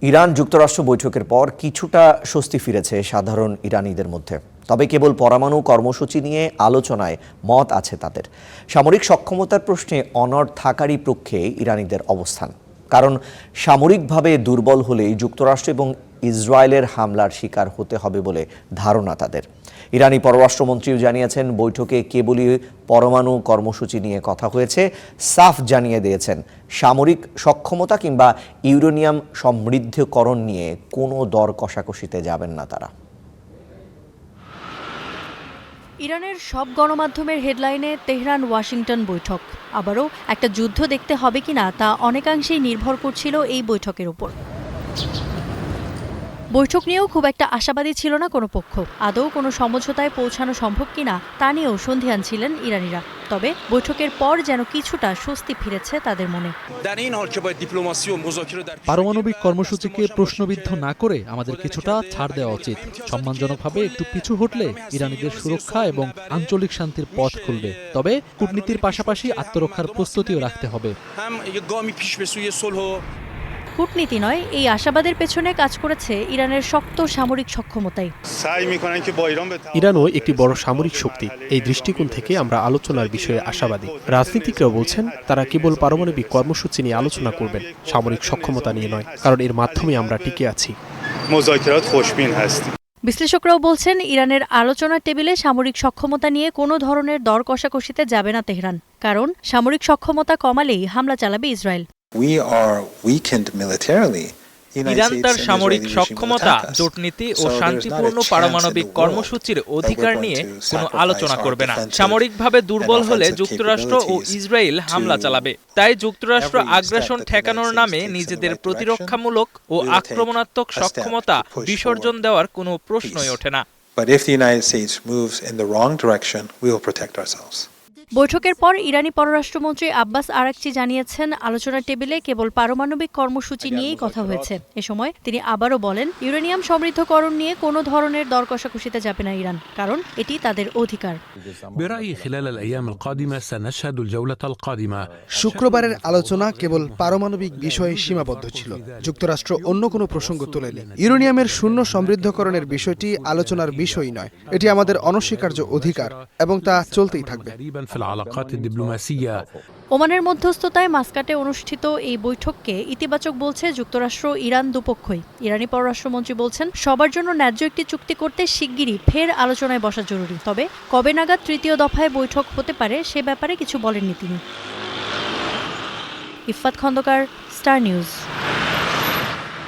Iran যুক্তরাষ্ট্র বৈঠকের পর কিছুটা স্বস্তি ফিরেছে সাধারণ ইরানিদের মধ্যে। তবে কেবল পরমাণু কর্মসূচি নিয়ে আলোচনায় মত আছে তাদের। সামরিক সক্ষমতার প্রশ্নে অনড় থাকারই পক্ষে ইরানিদের অবস্থান। কারণ সামরিকভাবে দুর্বল হলেই যুক্তরাষ্ট্র এবং ইসরায়েলের হামলার শিকার হতে হবে বলে ধারণা তাদের। ইরানি পররাষ্ট্রমন্ত্রীও জানিয়েছেন, বৈঠকে কেবলই পরমাণু কর্মসূচি নিয়ে কথা হয়েছে। সাফ জানিয়ে দিয়েছেন, সামরিক সক্ষমতা কিংবা ইউরেনিয়াম সমৃদ্ধকরণ নিয়ে কোনো দর কষাকষিতে যাবেন না তারা। ইরানের সব গণমাধ্যমের হেডলাইনে তেহরান ওয়াশিংটন বৈঠক। আবারও একটা যুদ্ধ দেখতে হবে কিনা তা অনেকাংশেই নির্ভর করছিল এই বৈঠকের উপর। বৈঠক নিয়েও খুব একটা আশাবাদী ছিল না কোনো পক্ষ। আদৌ কোনো সমঝোতায় পৌঁছানো সম্ভব কিনা তা নিয়েও সন্দিহান ছিলেন ইরানিরা। তবে বৈঠকের পর যেন কিছুটা স্বস্তি ফিরেছে তাদের মনে। পারমাণবিক কর্মসূচিকে প্রশ্নবিদ্ধ না করে আমাদের কিছুটা ছাড় দেওয়া উচিত। সম্মানজনকভাবে একটু পিছু হটলে ইরানিদের সুরক্ষা এবং আঞ্চলিক শান্তির পথ খুলবে। তবে কূটনীতির পাশাপাশি আত্মরক্ষার প্রস্তুতিও রাখতে হবে। কূটনীতি নয়, এই আশাবাদের পেছনে কাজ করেছে ইরানের শক্ত সামরিক সক্ষমতাই। ইরানও একটি বড় সামরিক শক্তি। এই দৃষ্টিকোণ থেকে আমরা আলোচনার বিষয়ে আশাবাদী। রাজনীতিকরাও বলছেন তারা কেবল পারমাণবিক কর্মসূচি নিয়ে আলোচনা করবেন, সামরিক সক্ষমতা নিয়ে নয়, কারণ এর মাধ্যমে আমরা টিকে আছি। বিশ্লেষকরাও বলছেন, ইরানের আলোচনার টেবিলে সামরিক সক্ষমতা নিয়ে কোনো ধরনের দর কষাকষিতে যাবে না তেহরান। কারণ সামরিক সক্ষমতা কমালেই হামলা চালাবে ইসরায়েল। ইরান তার সামরিক সক্ষমতা, জোটনীতি ও শান্তিপূর্ণ পারমাণবিক কর্মসূচির অধিকার নিয়ে কোনো আলোচনা করবে না। সামরিকভাবে দুর্বল হলে যুক্তরাষ্ট্র ও ইসরায়েল হামলা চালাবে। তাই যুক্তরাষ্ট্র আগ্রাসন ঠেকানোর নামে নিজেদের প্রতিরক্ষামূলক ও আক্রমণাত্মক সক্ষমতা বিসর্জন দেওয়ার কোনো প্রশ্নই ওঠে না। বৈঠকের পর ইরানি পররাষ্ট্রমন্ত্রী আব্বাস আরাকচি জানিয়েছেন, আলোচনার টেবিলে কেবল পারমাণবিক কর্মসূচি নিয়েই কথা হয়েছে। এ সময় তিনি আবারও বলেন, ইউরেনিয়াম সমৃদ্ধকরণ নিয়ে কোনো ধরনের দর কষাকষিতে যাবে না ইরান, কারণ এটি তাদের অধিকার। শুক্রবারের আলোচনা কেবল পারমাণবিক বিষয়ে সীমাবদ্ধ ছিল। যুক্তরাষ্ট্র অন্য কোনো প্রসঙ্গ তোলেনি। ইউরেনিয়ামের শূন্য সমৃদ্ধকরণের বিষয়টি আলোচনার বিষয় নয়, এটি আমাদের অনস্বীকার্য অধিকার এবং তা চলতেই থাকবে। ওমানের মধ্যস্থতায় মাস্কাটে অনুষ্ঠিত এই বৈঠককে ইতিবাচক বলছে যুক্তরাষ্ট্র, ইরান দুপক্ষই। ইরানি পররাষ্ট্রমন্ত্রী বলছেন, সবার জন্য ন্যায্য একটি চুক্তি করতে শিগগিরই ফের আলোচনায় বসা জরুরি। তবে কবে নাগাদ তৃতীয় দফায় বৈঠক হতে পারে সে ব্যাপারে কিছু বলেননি তিনি। Iffat Khandakar, Star news.